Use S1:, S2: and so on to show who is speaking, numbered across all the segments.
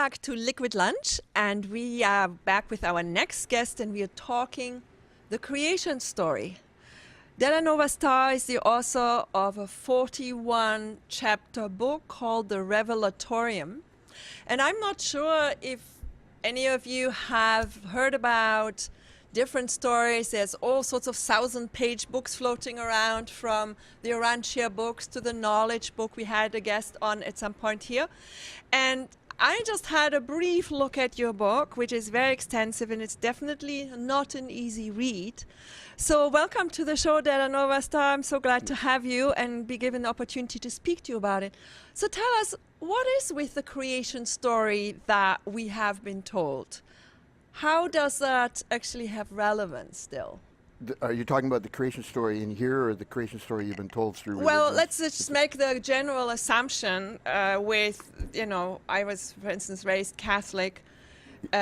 S1: back to Liquid Lunch, and we are back with our next guest, and we are talking the creation story. Della Nova Star is the author of a 41-chapter book called the Revelatorium. And I'm not sure if any of you have heard about different stories. There's all sorts of 1,000-page books floating around, from the Orantia books to the Knowledge book we had a guest on at some point here. And I just had a brief look at your book, which is very extensive, and it's definitely not an easy read. So welcome to the show, Della Nova Star. I'm so glad to have you and be given the opportunity to speak to you about it. So tell us, what is with the creation story that we have been told? How does that actually have relevance still?
S2: Are you talking about the creation story in here, or the creation story you've been told through religion?
S1: Well, let's just make the general assumption with, I was, for instance, raised Catholic.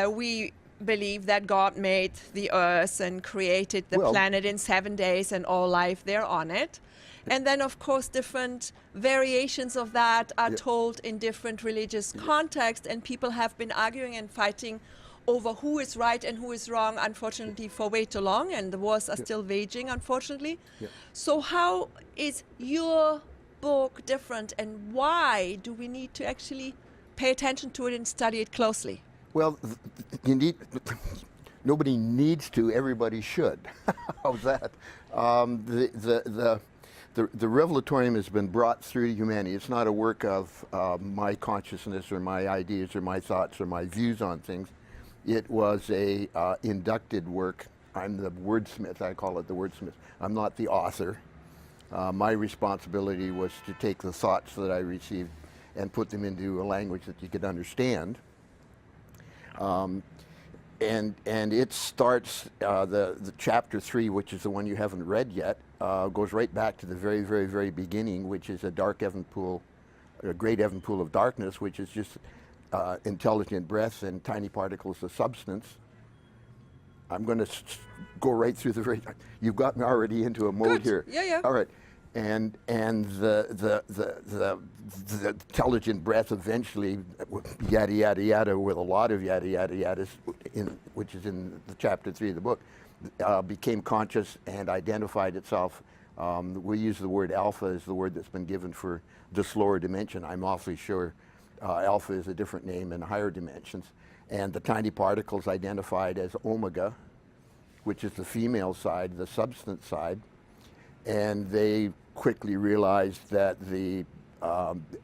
S1: We believe that God made the earth and created the planet in 7 days and all life there on it. And then, of course, different variations of that are told in different religious contexts, and people have been arguing and fighting over who is right and who is wrong, unfortunately, for way too long, and the wars are still waging, unfortunately. So how is your book different, and why do we need to actually pay attention to it and study it closely?
S2: Well, nobody needs to, everybody should. How's that? The Revelatorium has been brought through humanity. It's not a work of my consciousness or my ideas or my thoughts or my views on things. It was a inducted work. I'm the wordsmith. I call it the wordsmith. I'm not the author. My responsibility was to take the thoughts that I received and put them into a language that you could understand. And it starts, the chapter 3, which is the one you haven't read yet, goes right back to the very, very, very beginning, which is a dark heaven pool, a great heaven pool of darkness, which is just intelligent breath and tiny particles of substance. I'm going to go right through the very. You've got me already into a mode here.
S1: Yeah.
S2: All right, and the intelligent breath eventually, yada yada yada, with a lot of yada yada yadas, which is in the chapter 3 of the book, became conscious and identified itself. We use the word alpha as the word that's been given for this lower dimension. I'm awfully sure. Alpha is a different name in higher dimensions. And the tiny particles identified as omega, which is the female side, the substance side. And they quickly realized that the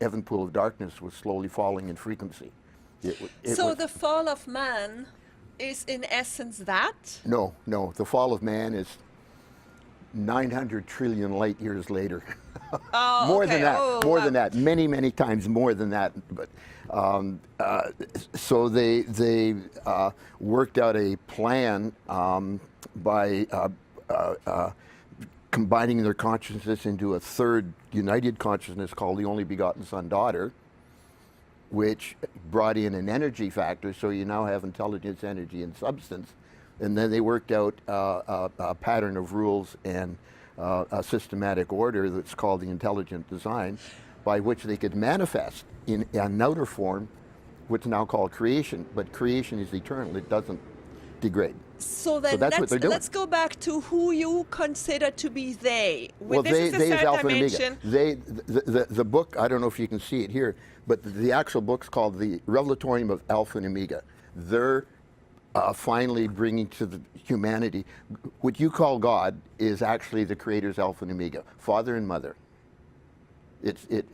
S2: heaven pool of darkness was slowly falling in frequency.
S1: So the fall of man is in essence that?
S2: No. The fall of man is 900 trillion light years later.
S1: Oh,
S2: more
S1: okay.
S2: than that, more than that, many, many times more than that. But so they worked out a plan by combining their consciousness into a third united consciousness called the only begotten Son Daughter, which brought in an energy factor. So you now have intelligence, energy, and substance. And then they worked out a pattern of rules and a systematic order that's called the intelligent design, by which they could manifest in an outer form what's now called creation. But creation is eternal. It doesn't degrade.
S1: So then
S2: that's what they're doing.
S1: Let's go back to who you consider to be they.
S2: Well,
S1: this
S2: they
S1: is
S2: is Alpha and
S1: dimension.
S2: Omega. The book, I don't know if you can see it here, but the actual book's called the Revelatorium of Alpha and Omega. They're finally bringing to the humanity what you call God is actually the Creator's Alpha and Omega, Father and Mother.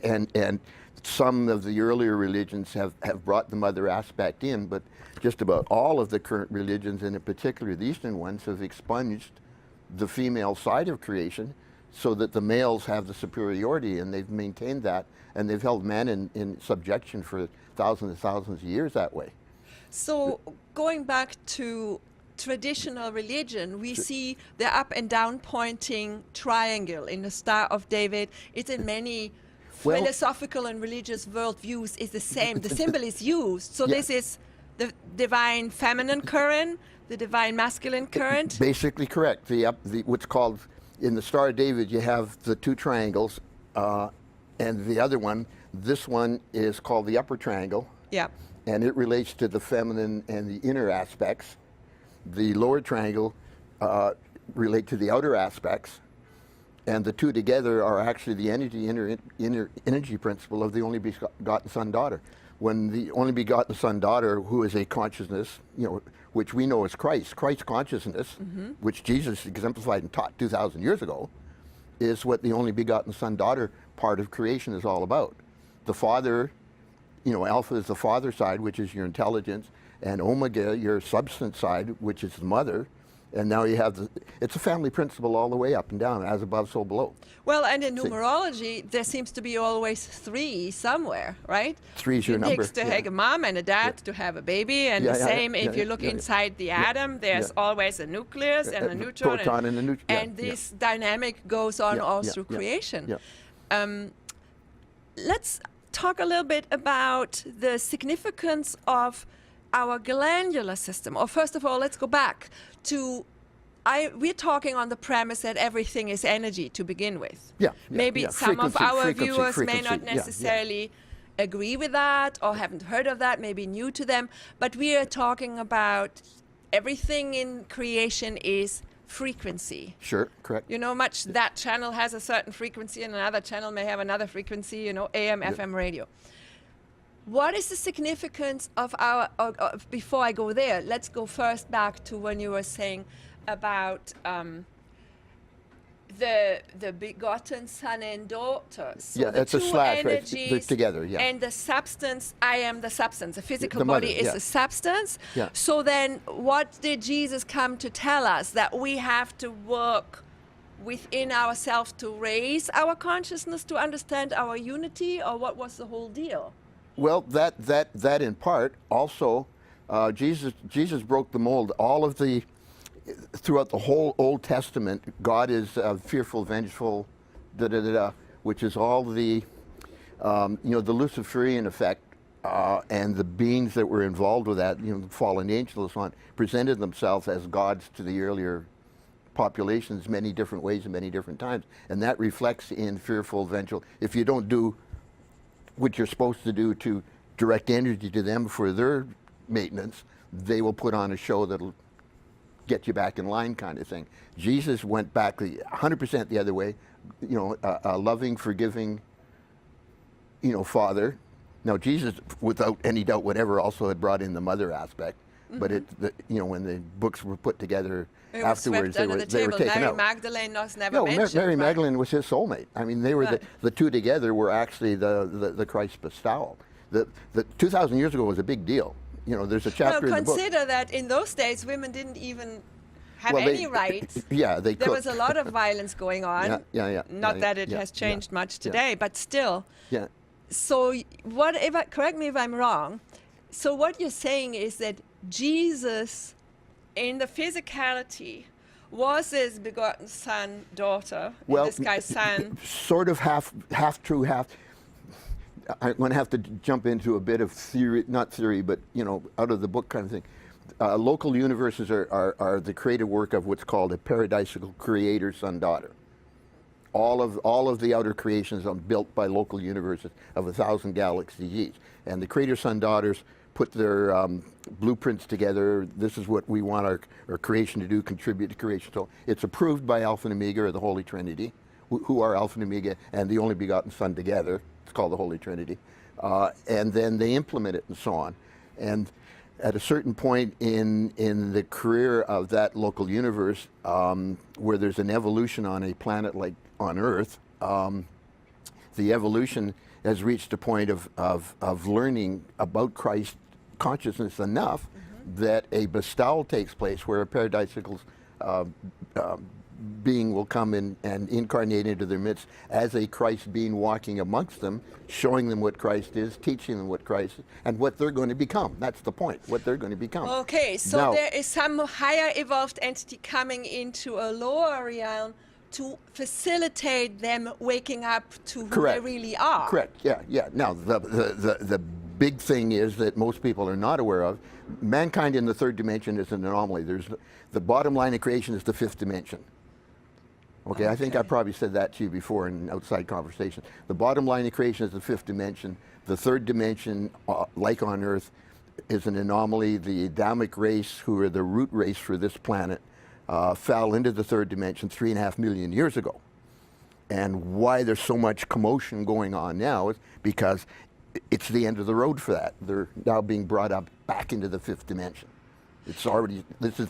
S2: And some of the earlier religions have brought the mother aspect in, but just about all of the current religions, and in particular the Eastern ones, have expunged the female side of creation so that the males have the superiority, and they've maintained that, and they've held men in subjection for thousands and thousands of years that way.
S1: So going back to traditional religion, we see the up and down pointing triangle in the Star of David. It's in many philosophical and religious worldviews is the same. The symbol is used. So this is the divine feminine current, the divine masculine current.
S2: Basically correct. What's called, in the Star of David, you have the two triangles, and the other one, this one is called the upper triangle.
S1: Yeah.
S2: and it relates to the feminine and the inner aspects. The lower triangle relate to the outer aspects, and the two together are actually the inner energy principle of the only begotten son daughter. When the only begotten son daughter, who is a consciousness, which we know as Christ consciousness, which Jesus exemplified and taught 2,000 years ago, is what the only begotten son daughter part of creation is all about. The Father, Alpha is the Father side, which is your intelligence, and Omega, your substance side, which is the mother. And now you have it's a family principle all the way up and down, as above, so below.
S1: Well, and in numerology, there seems to be always 3 somewhere, right?
S2: 3 is your number.
S1: It takes to have a mom and a dad to have a baby, and the same if you look inside the atom, there's always a nucleus and a neutron.
S2: Proton and a neutron.
S1: And this dynamic goes on all through creation. Let's talk a little bit about the significance of our glandular system. Or first of all, let's go back to, we're talking on the premise that everything is energy to begin with. Maybe some of our viewers may not necessarily agree with that or haven't heard of that, maybe new to them, but we are talking about everything in creation is frequency.
S2: Sure, correct.
S1: That channel has a certain frequency and another channel may have another frequency, AM, FM radio. What is the significance of our, before I go there, let's go first back to when you were saying about the begotten son and daughter. So the
S2: it's a
S1: two
S2: slash, right?
S1: energies
S2: They're together,
S1: and the substance, I am the substance. The physical
S2: The mother,
S1: body is the substance.
S2: Yeah.
S1: So then what did Jesus come to tell us? That we have to work within ourselves to raise our consciousness, to understand our unity, or what was the whole deal?
S2: Well, that in part also, Jesus broke the mold. Throughout the whole Old Testament, God is fearful, vengeful, which is all the the Luciferian effect, and the beings that were involved with that, the fallen angels and so on, presented themselves as gods to the earlier populations many different ways and many different times, and that reflects in fearful, vengeful. If you don't do what you're supposed to do to direct energy to them for their maintenance, they will put on a show that'll get you back in line, kind of thing. Jesus went back 100% the other way, a loving, forgiving, Father. Now Jesus, without any doubt whatever, also had brought in the mother aspect, but when the books were put together afterwards, they were taken
S1: Mary
S2: out.
S1: Magdalene was never mentioned.
S2: Mary Magdalene was his soulmate. I mean, they were the two together were actually the Christ bestowal. The 2,000 years ago was a big deal. There's a chapter in the book.
S1: Consider that in those days, women didn't even have any rights.
S2: Yeah, they
S1: There was a lot of violence going on. Not that it has changed much today, but still.
S2: Yeah.
S1: So correct me if I'm wrong. So what you're saying is that Jesus, in the physicality, was his begotten son, daughter,
S2: well,
S1: in this guy's son.
S2: Sort of half true, half. I'm going to have to jump into a bit of theory, not theory, but out of the book kind of thing. Local universes are the creative work of what's called a paradisical creator son-daughter. All of the outer creations are built by local universes of 1,000 galaxies each, and the creator son-daughters put their blueprints together. This is what we want our creation to do, contribute to creation. So it's approved by Alpha and Omega, or the Holy Trinity, who are Alpha and Omega and the only begotten Son together. It's called the Holy Trinity. And then they implement it and so on. And at a certain point in the career of that local universe, where there's an evolution on a planet like on Earth, the evolution has reached a point of learning about Christ consciousness enough that a bestowal takes place where a paradisical being will come in and incarnate into their midst as a Christ being walking amongst them, showing them what Christ is, teaching them what Christ is, and what they're going to become. That's the point, what they're going to become.
S1: Okay, so
S2: now,
S1: there is some higher evolved entity coming into a lower realm to facilitate them waking up to who they really are.
S2: Correct, yeah. Now, the big thing is that most people are not aware of, mankind in the third dimension is an anomaly. The bottom line of creation is the fifth dimension. Okay, I think I probably said that to you before in outside conversation. The bottom line of creation is the fifth dimension. The third dimension, like on Earth, is an anomaly. The Adamic race, who are the root race for this planet, fell into the third dimension 3.5 million years ago. And why there's so much commotion going on now is because it's the end of the road for that. They're now being brought up back into the fifth dimension. It's already, this is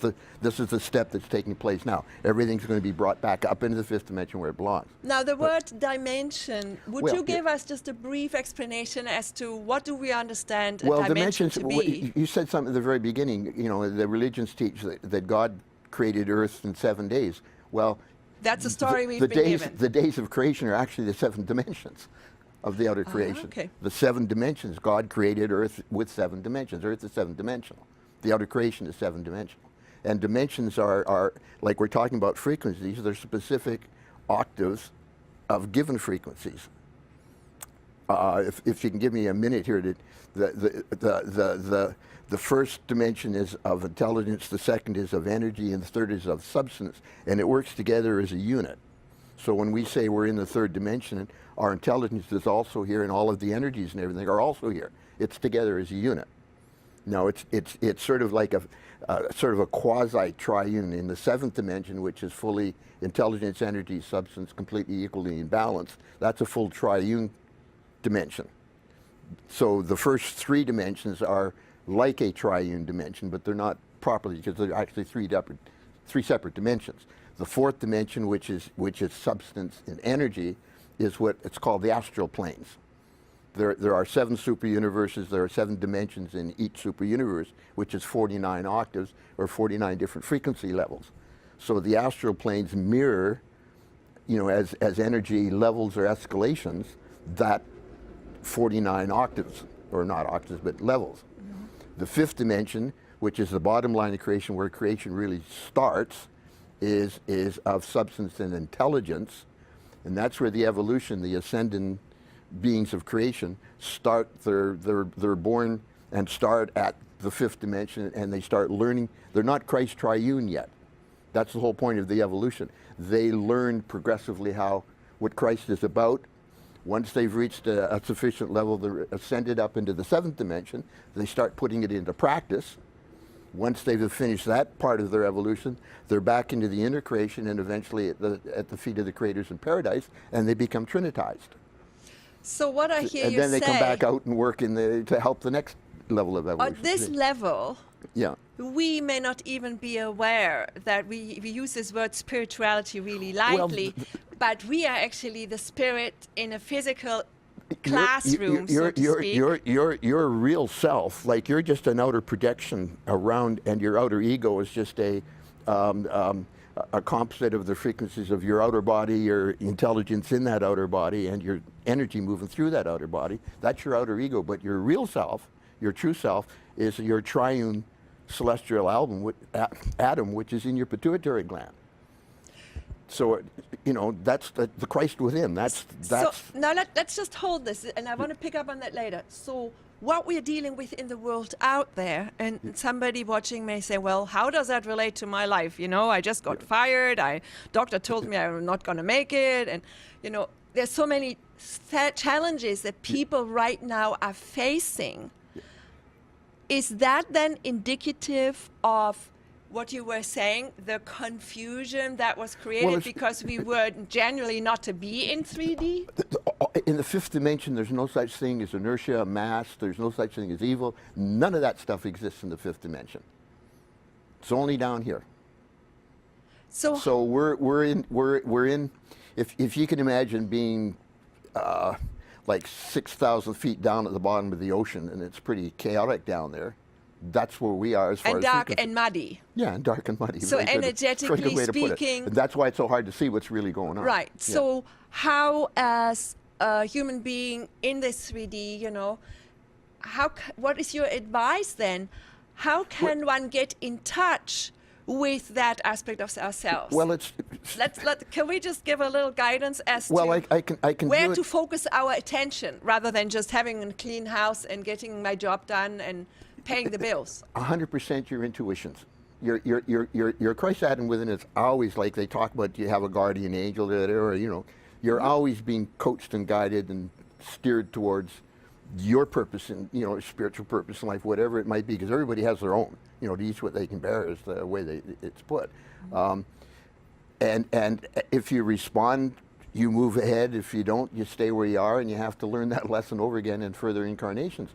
S2: the step that's taking place now. Everything's going to be brought back up into the fifth dimension where it belongs.
S1: Now, the word dimension, would
S2: Well,
S1: you give us just a brief explanation as to what do we understand
S2: Well,
S1: a dimension to be?
S2: You said something at the very beginning, you know, the religions teach that God created Earth in 7 days. Well,
S1: That's a story we've been given.
S2: The days of creation are actually the 7 dimensions of the outer creation.
S1: Okay.
S2: The 7 dimensions, God created Earth with 7 dimensions. Earth is 7-dimensional. The outer creation is 7-dimensional. And dimensions are, like we're talking about frequencies, they're specific octaves of given frequencies. If you can give me a minute here, the first dimension is of intelligence, the second is of energy, and the third is of substance, and it works together as a unit. So when we say we're in the third dimension, our intelligence is also here, and all of the energies and everything are also here. It's together as a unit. No, it's sort of like a quasi-triune in the 7th dimension, which is fully intelligence, energy, substance, completely equally in balance. That's a full triune dimension. So the first 3 dimensions are like a triune dimension, but they're not properly, because they're actually three separate dimensions. The 4th dimension, which is substance and energy, is what it's called the astral planes. There are 7 super universes. There are 7 dimensions in each super universe, which is 49 octaves or 49 different frequency levels. So the astral planes mirror, you know, as energy levels or escalations, that 49 octaves, or not octaves, but levels. Mm-hmm. The 5th dimension, which is the bottom line of creation, where creation really starts, is of substance and intelligence, and that's where the evolution, the ascendant beings of creation start. They're born and start at the 5th dimension, and they start learning. They're not Christ triune yet. That's the whole point of the evolution. They learn progressively what Christ is about. Once they've reached a sufficient level, they're ascended up into the 7th dimension. They start putting it into practice. Once they've finished that part of their evolution, they're back into the inner creation, and eventually at the feet of the creators in paradise, and they become trinitized.
S1: So what I hear you say...
S2: And then they come back out and work to help the next level of evolution.
S1: At this level,
S2: yeah,
S1: we may not even be aware that we use this word spirituality really lightly, but we are actually the spirit in a physical classroom, so to speak.
S2: Your real self, like you're just an outer projection around, and your outer ego is just a composite of the frequencies of your outer body, your intelligence in that outer body, and your energy moving through that outer body. That's your outer ego. But your real self, your true self, is your triune celestial atom, which is in your pituitary gland. So, you know, that's the Christ within. That's.
S1: So now let's just hold this, and I want to pick up on that later. So what we're dealing with in the world out there, and somebody watching may say, well, how does that relate to my life? You know, I just got fired. Doctor told me I'm not going to make it. And, you know, there's so many challenges that people right now are facing. Is that then indicative of what you were saying, the confusion that was created because we were generally not to be in 3D?
S2: In the 5th dimension, there's no such thing as inertia, mass. There's no such thing as evil. None of that stuff exists in the 5th dimension. It's only down here. So we're in. If you can imagine being like 6,000 feet down at the bottom of the ocean, and it's pretty chaotic down there. That's where we are as far as
S1: dark and muddy.
S2: Yeah, and dark and muddy.
S1: So energetically speaking,
S2: and that's why it's so hard to see what's really going on.
S1: Right.
S2: Yeah.
S1: So how, as a human being in this 3D, you know, what is your advice then? How can one get in touch with that aspect of ourselves?
S2: Well,
S1: can we just give a little guidance as to
S2: I can
S1: where to focus our attention rather than just having a clean house and getting my job done and paying the bills?
S2: 100% your intuitions. Your Christ atom within is always, like they talk about, you have a guardian angel, or you know, you're always being coached and guided and steered towards your purpose in, spiritual purpose in life, whatever it might be, because everybody has their own. To each what they can bear is the way it's put. And if you respond, you move ahead. If you don't, you stay where you are, and you have to learn that lesson over again in further incarnations.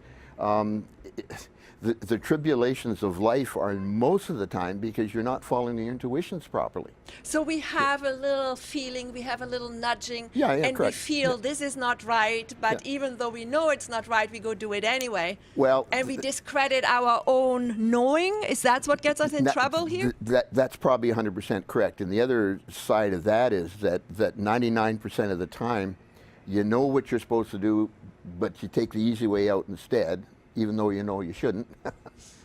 S2: The tribulations of life are most of the time because you're not following your intuitions properly.
S1: So we have a little feeling, we have a little nudging,
S2: Yeah,
S1: and
S2: correct.
S1: we feel this is not right, but even though we know it's not right, we go do it anyway.
S2: Well,
S1: and we discredit our own knowing. Is that what gets us in trouble here?
S2: That's probably 100% correct. And the other side of that is that 99% of the time, you know what you're supposed to do, but you take the easy way out instead, even though you know you shouldn't.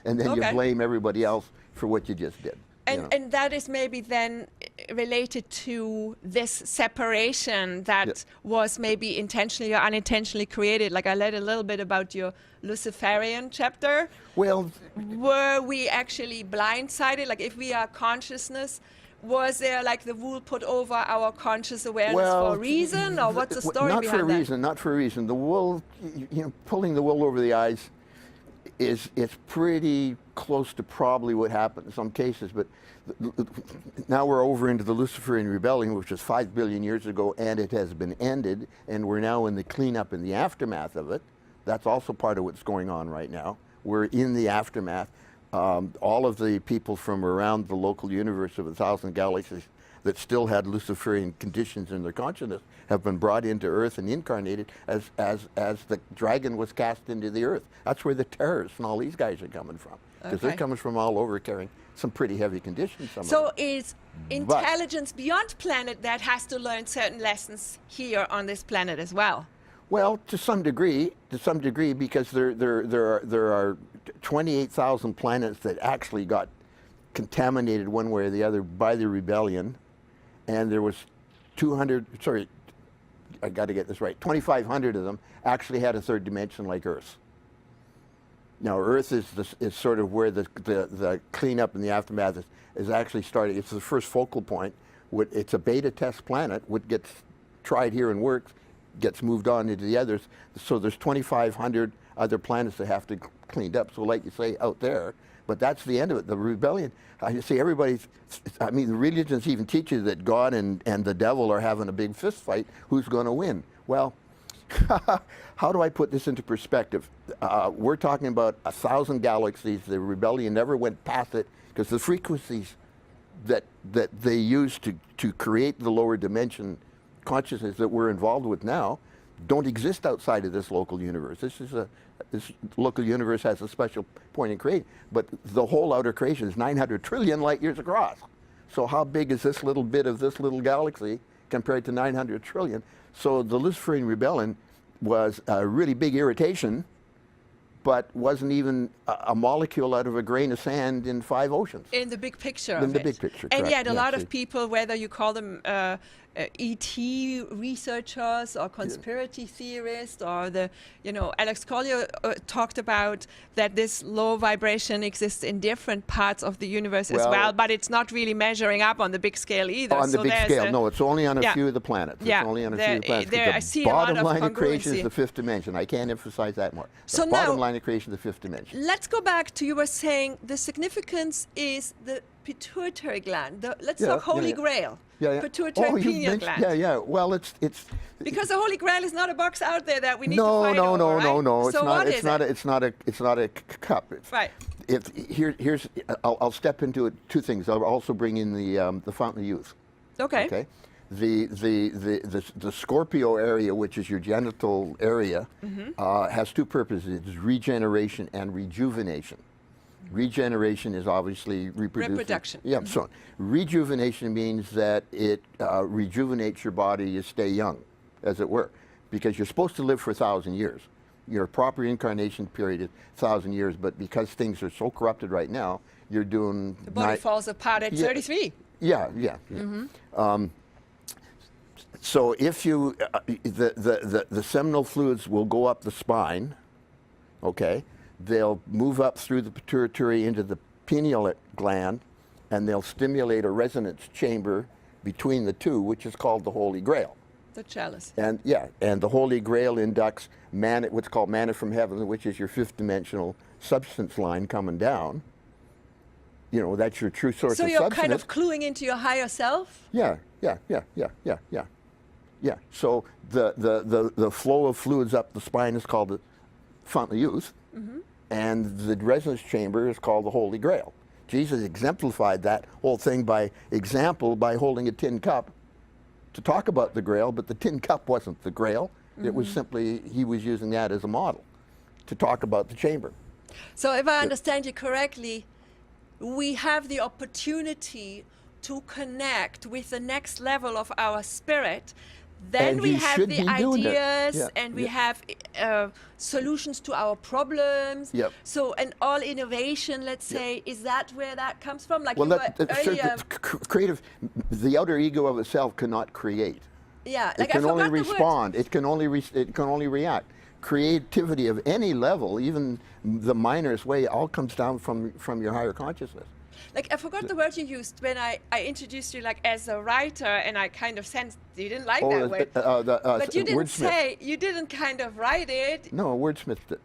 S2: And then you blame everybody else for what you just did.
S1: And that is maybe then related to this separation that was maybe intentionally or unintentionally created. Like I read a little bit about your Luciferian chapter.
S2: Well,
S1: were we actually blindsided? Like if we are consciousness, was there like the wool put over our conscious awareness for a reason, or what's the story behind that?
S2: Not for a reason. The wool, pulling the wool over the eyes is pretty close to probably what happened in some cases, but now we're over into the Luciferian rebellion, which was 5 billion years ago, and it has been ended, and we're now in the cleanup in the aftermath of it. That's also part of what's going on right now. We're in the aftermath. All of the people from around the local universe of 1,000 galaxies that still had Luciferian conditions in their consciousness have been brought into Earth and incarnated as the dragon was cast into the Earth. That's where the terrorists and all these guys are coming from, because they're coming from all over carrying some pretty heavy conditions.
S1: So is intelligence beyond planet that has to learn certain lessons here on this planet as well?
S2: Well, to some degree, because there are 28,000 planets that actually got contaminated one way or the other by the rebellion, and there was 2,500 of them actually had a third dimension like Earth. Now, Earth is sort of where the cleanup and the aftermath is actually starting. It's the first focal point. It's a beta test planet. What gets tried here and works gets moved on into the others. So there's 2,500 other planets that have to be cleaned up. So like you say, out there, but that's the end of it. The rebellion, I see the religions even teach you that God and the devil are having a big fist fight. Who's going to win? Well, how do I put this into perspective? We're talking about 1,000 galaxies. The rebellion never went past it because the frequencies that they used to create the lower dimension consciousness that we're involved with now don't exist outside of this local universe. This local universe has a special point in creating, but the whole outer creation is 900 trillion light years across. So how big is this little bit of this little galaxy compared to 900 trillion? So the Luciferian rebellion was a really big irritation, but wasn't even a molecule out of a grain of sand in 5 oceans.
S1: In the big picture
S2: In the big picture,
S1: And
S2: correct.
S1: yet a lot of people, whether you call them ET researchers or conspiracy theorists, or Alex Collier talked about that this low vibration exists in different parts of the universe as well, but it's not really measuring up on the big scale either.
S2: On the big scale, no, it's only on a few of the planets. It's only on a few of the planets.
S1: I see a lot of
S2: bottom line of creation
S1: congruency.
S2: is the 5th dimension. I can't emphasize that more.
S1: So
S2: the
S1: now,
S2: bottom line of creation is the 5th dimension.
S1: Let's go back to, you were saying the significance is the pituitary gland. Let's talk Holy Grail. Pituitary pineal gland.
S2: Well, it's
S1: because the Holy Grail is not a box out there that we need to
S2: no,
S1: fight
S2: no,
S1: over,
S2: no,
S1: right?
S2: no, no.
S1: So what is it?
S2: It's not a cup.
S1: Right.
S2: I'll step into it. 2 things. I'll also bring in the Fountain of Youth.
S1: Okay.
S2: Okay. The Scorpio area, which is your genital area, has 2 purposes: it's regeneration and rejuvenation. Regeneration is obviously reproduction. Yeah, so rejuvenation means that it rejuvenates your body, you stay young, as it were, because you're supposed to live for 1,000 years. Your proper incarnation period is 1,000 years, but because things are so corrupted right now, you're doing...
S1: The body falls apart at 33.
S2: Yeah. So if you, the seminal fluids will go up the spine, okay? They'll move up through the pituitary into the pineal gland, and they'll stimulate a resonance chamber between the two, which is called the Holy Grail.
S1: The chalice.
S2: And yeah, and the Holy Grail inducts manna, what's called manna from heaven, which is your fifth dimensional substance line coming down. You know, that's your true source
S1: So
S2: of
S1: you're
S2: substance.
S1: kind of cluing into your higher self?
S2: Yeah. So the flow of fluids up the spine is called the fountain of youth, and the resonance chamber is called the Holy Grail. Jesus exemplified that whole thing by example by holding a tin cup to talk about the Grail, but the tin cup wasn't the Grail. It was simply, he was using that as a model to talk about the chamber.
S1: So if I understand you correctly, we have the opportunity to connect with the next level of our spirit. Then
S2: And
S1: we
S2: you
S1: have
S2: should
S1: the
S2: be doing it.
S1: ideas
S2: Yeah,
S1: and we
S2: yeah.
S1: have solutions to our problems.
S2: Yep.
S1: So, and all innovation, let's say, is that where that comes from? Like
S2: Well,
S1: you
S2: that,
S1: were
S2: that, sure,
S1: earlier.
S2: creative, the outer ego of itself cannot create.
S1: Yeah,
S2: It
S1: like I
S2: can only
S1: forgot the word.
S2: respond. It can only it can only react. Creativity of any level, even the minorest way, all comes down from your higher consciousness.
S1: Like I forgot the word you used when I introduced you, like as a writer, and I kind of sensed you didn't like that word. But you didn't
S2: wordsmith.
S1: you didn't kind of write it.
S2: No, wordsmithed it.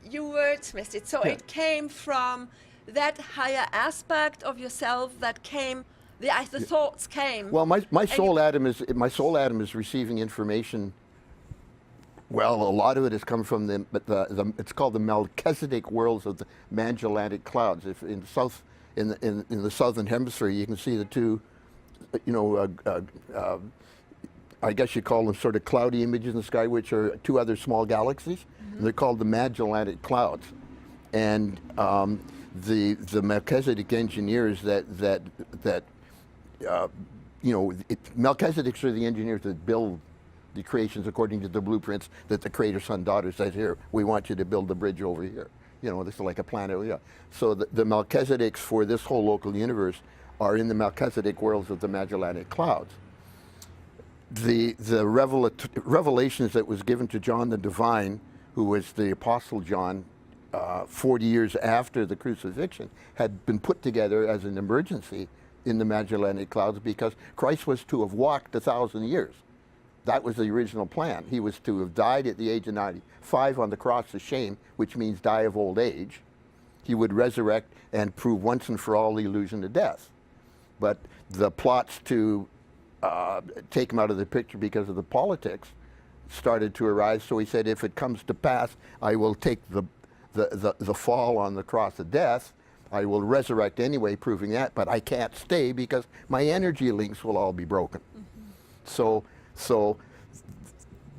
S1: You wordsmithed it. So
S2: Yeah.
S1: it came from that higher aspect of yourself that came. The thoughts came.
S2: Well, my soul
S1: you-
S2: atom is receiving information. Well, a lot of it has come from the it's called the Melchizedek worlds of the Magellanic clouds. If in the southern hemisphere, you can see the two, I guess you call them sort of cloudy images in the sky, which are two other small galaxies. And they're called the Magellanic clouds. And the Melchizedek engineers Melchizedeks are the engineers that build the creations according to the blueprints that the Creator Son Daughter says, here, we want you to build the bridge over here. This is like a planet. Yeah. So the Melchizedeks for this whole local universe are in the Melchizedek worlds of the Magellanic clouds. The revelations that was given to John the Divine, who was the Apostle John, 40 years after the crucifixion, had been put together as an emergency in the Magellanic clouds because Christ was to have walked 1,000 years. That was the original plan. He was to have died at the age of 95 on the cross of shame, which means die of old age. He would resurrect and prove once and for all the illusion of death. But the plots to take him out of the picture because of the politics started to arise. So he said, if it comes to pass, I will take the fall on the cross of death. I will resurrect anyway, proving that, but I can't stay because my energy links will all be broken. So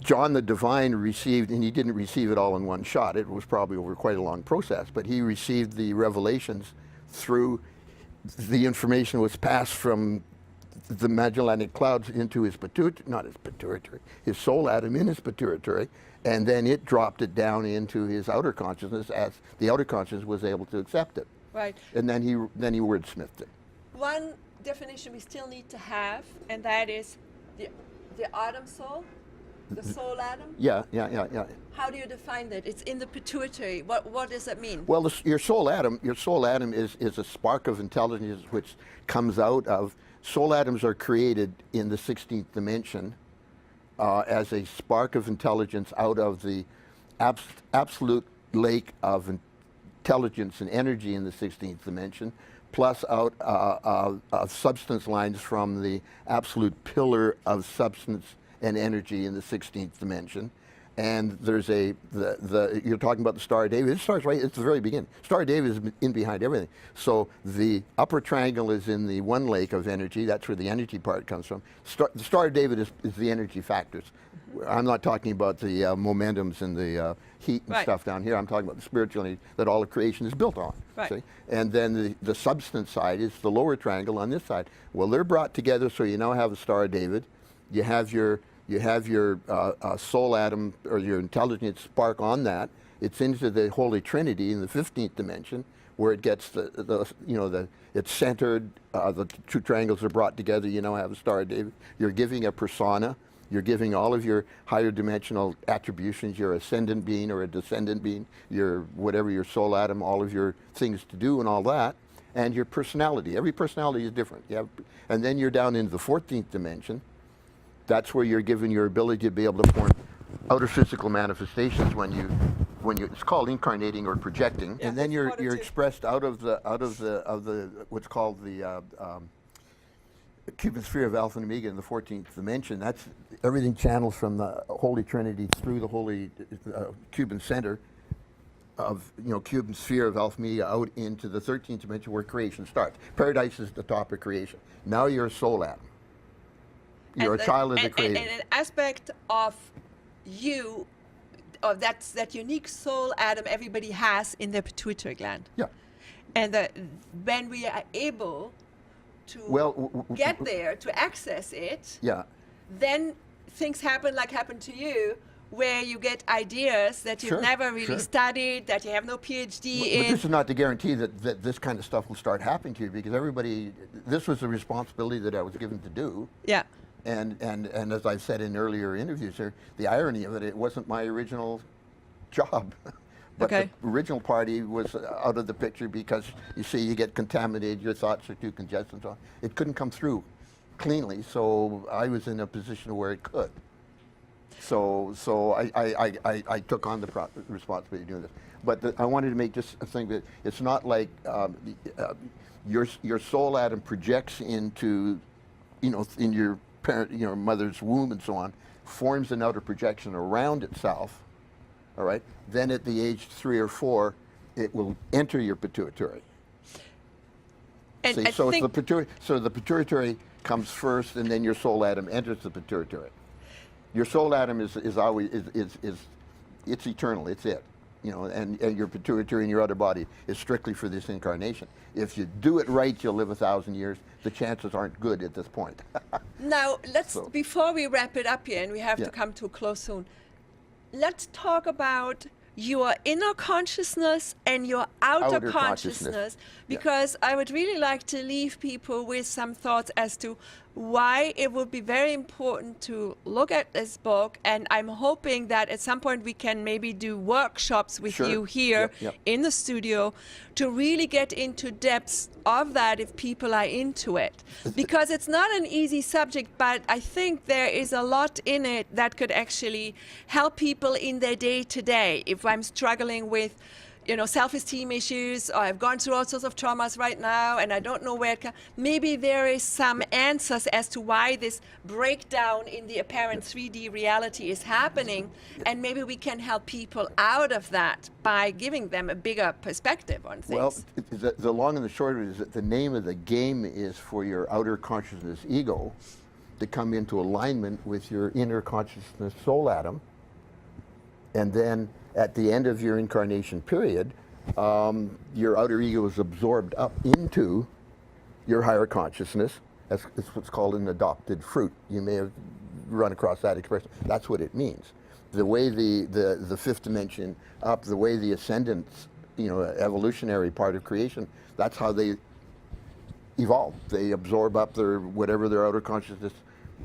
S2: John the Divine received, and he didn't receive it all in one shot. It was probably over quite a long process, but he received the revelations through the information was passed from the Magellanic clouds into his his soul atom in his pituitary, and then it dropped it down into his outer consciousness as the outer consciousness was able to accept it.
S1: Right.
S2: And then he wordsmithed it.
S1: One definition we still need to have, and that is the atom soul, the soul atom.
S2: Yeah.
S1: How do you define that? It's in the pituitary. What does that mean?
S2: Well, your soul atom is a spark of intelligence which comes out of. Soul atoms are created in the 16th dimension as a spark of intelligence out of the absolute lake of intelligence and energy in the 16th dimension, plus out of substance lines from the absolute pillar of substance and energy in the 16th dimension. And there's you're talking about the Star of David. It starts right at the very beginning. Star of David is in behind everything. So the upper triangle is in the one lake of energy. That's where the energy part comes from. The Star of David is the energy factors. I'm not talking about the momentums and the heat and stuff down here. I'm talking about the spiritual energy that all of creation is built on.
S1: Right.
S2: See? And then the substance side is the lower triangle on this side. Well, they're brought together, so you now have the Star of David. You have your soul atom or your intelligence spark on that. It's into the Holy Trinity in the 15th dimension, where it gets it's centered. The two triangles are brought together. You now have a Star of David. You're giving a persona. You're giving all of your higher dimensional attributions, your ascendant being or a descendant being, your whatever your soul atom, all of your things to do and all that, and your personality. Every personality is different. And then you're down into the 14th dimension, That's where you're given your ability to be able to form outer physical manifestations when you it's called incarnating or projecting,
S1: Yeah,
S2: and then
S1: that's
S2: you're
S1: too.
S2: expressed out of the what's called the Cuban sphere of Alpha and Omega in the 14th dimension. That's everything channels from the Holy Trinity through the Holy Cuban center of Cuban sphere of Alpha and Omega out into the 13th dimension where creation starts. Paradise is the top of creation. Now you're a soul atom. You're a child of the Creator.
S1: And an aspect of you, of that unique soul atom everybody has in their pituitary gland.
S2: Yeah.
S1: And when we are able to get there, to access it,
S2: yeah.
S1: then things happen like happened to you, where you get ideas that you've never really studied, that you have no PhD in.
S2: But this is not to guarantee that this kind of stuff will start happening to you, because this was a responsibility that I was given to do.
S1: Yeah.
S2: And as I've said in earlier interviews here, the irony of it wasn't my original job. But the original party was out of the picture because, you see, you get contaminated, your thoughts are too congested and so on. It couldn't come through cleanly, so I was in a position where it could. So I took on the responsibility of doing this. But I wanted to make just a thing that it's not like your soul atom projects into, in your parent, mother's womb and so on, forms an outer projection around itself. All right. Then at the age 3 or 4, it will enter your pituitary.
S1: And
S2: see, so the pituitary comes first, and then your soul atom enters the pituitary. Your soul atom is always it's eternal. It's it. And your pituitary and your other body is strictly for this incarnation. If you do it right, you'll live 1,000 years. The chances aren't good at this point.
S1: Now, before we wrap it up here, and we have to come to a close soon, let's talk about your inner consciousness and your outer consciousness, because I would really like to leave people with some thoughts as to why it would be very important to look at this book. And I'm hoping that at some point we can maybe do workshops with you here in the studio to really get into depths of that if people are into it. Because it's not an easy subject, but I think there is a lot in it that could actually help people in their day-to-day. If I'm struggling with self-esteem issues, or I've gone through all sorts of traumas right now and I don't know where maybe there is some answers as to why this breakdown in the apparent 3D reality is happening, and maybe we can help people out of that by giving them a bigger perspective on things.
S2: Well, the long and the short of it is that the name of the game is for your outer consciousness ego to come into alignment with your inner consciousness soul atom, and then at the end of your incarnation period, your outer ego is absorbed up into your higher consciousness. That's what's called an adopted fruit. You may have run across that expression. That's what it means. The way the fifth dimension up, the way the ascendant, evolutionary part of creation, that's how they evolve. They absorb up whatever their outer consciousness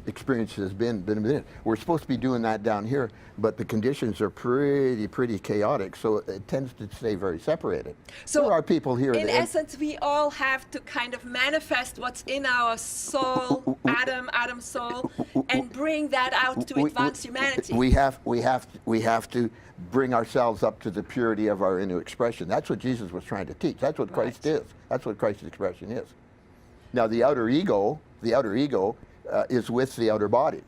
S2: experience has been. We're supposed to be doing that down here, but the conditions are pretty chaotic, so it tends to stay very separated. So there are people here.
S1: In essence, we all have to kind of manifest what's in our soul, atom soul, and bring that out to advance humanity.
S2: We have to bring ourselves up to the purity of our inner expression. That's what Jesus was trying to teach. That's what Christ is. That's what Christ's expression is. Now, the outer ego is with the outer body.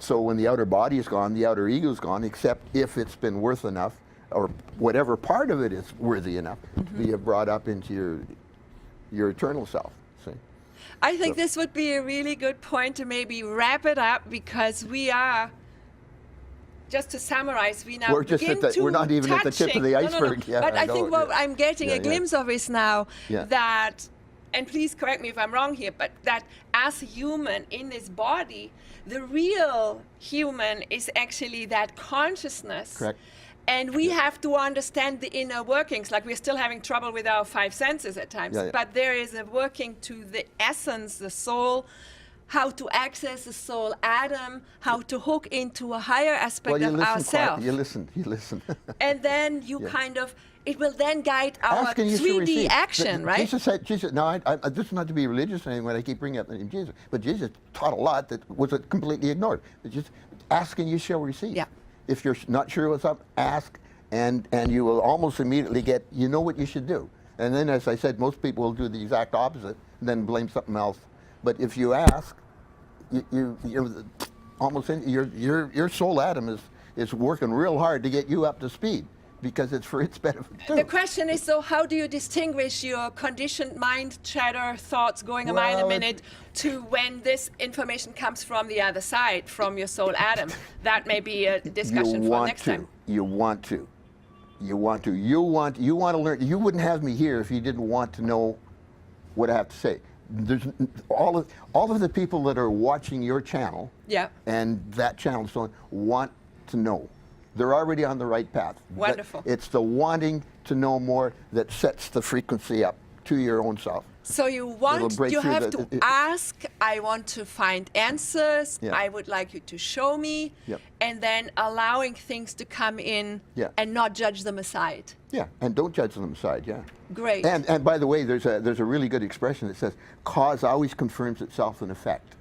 S2: So when the outer body is gone, the outer ego is gone, except if it's been worth enough, or whatever part of it is worthy enough to be brought up into your eternal self. See?
S1: I think this would be a really good point to maybe wrap it up, because we are, just to summarize, we now
S2: we're not even at the tip of the iceberg yet.
S1: But I think what I'm getting a glimpse of is now that, and please correct me if I'm wrong here, but that as a human in this body, the real human is actually that consciousness.
S2: Correct.
S1: And we have to understand the inner workings. Like, we're still having trouble with our 5 senses at times, but there is a working to the essence, the soul how to access the soul atom, how to hook into a higher aspect
S2: Well, you
S1: of
S2: listen
S1: ourselves.
S2: you listen.
S1: And then you it will then guide our
S2: Ask and you shall
S1: 3D
S2: receive.
S1: action, right?
S2: Jesus said, no, this is not to be religious or anything when I keep bringing up the name Jesus, but Jesus taught a lot that was completely ignored. It's just ask and you shall receive.
S1: Yeah.
S2: If you're not sure what's up, ask, and you will almost immediately get, you know what you should do. And then, as I said, most people will do the exact opposite and then blame something else. But if you ask, you're almost your soul atom is working real hard to get you up to speed, because it's for its benefit too.
S1: The question is, so how do you distinguish your conditioned mind chatter, thoughts going a mile a minute, to when this information comes from the other side, from your soul atom? That may be a discussion for next time.
S2: You want to learn. You wouldn't have me here if you didn't want to know what I have to say. There's all of the people that are watching your channel, and that channel, so on, want to know. They're already on the right path.
S1: Wonderful.
S2: It's the wanting to know more that sets the frequency up to your own self.
S1: So you have to ask, I want to find answers, I would like you to show me, and then allowing things to come in and not judge them aside.
S2: Yeah, and don't judge them aside,
S1: Great.
S2: And by the way, there's a really good expression that says, cause always confirms itself in effect.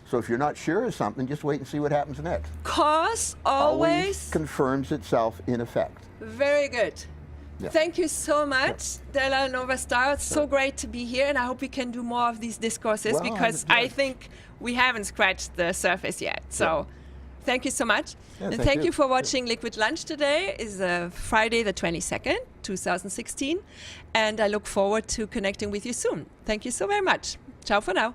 S2: So if you're not sure of something, just wait and see what happens next.
S1: Cause always
S2: confirms itself in effect.
S1: Very good.
S2: Yeah.
S1: Thank you so much, Della Nova Star. It's so great to be here, and I hope we can do more of these discourses, because I think we haven't scratched the surface yet. So thank you so much. And thank you for watching Liquid Lunch today. It's Friday the 22nd, 2016, and I look forward to connecting with you soon. Thank you so very much. Ciao for now.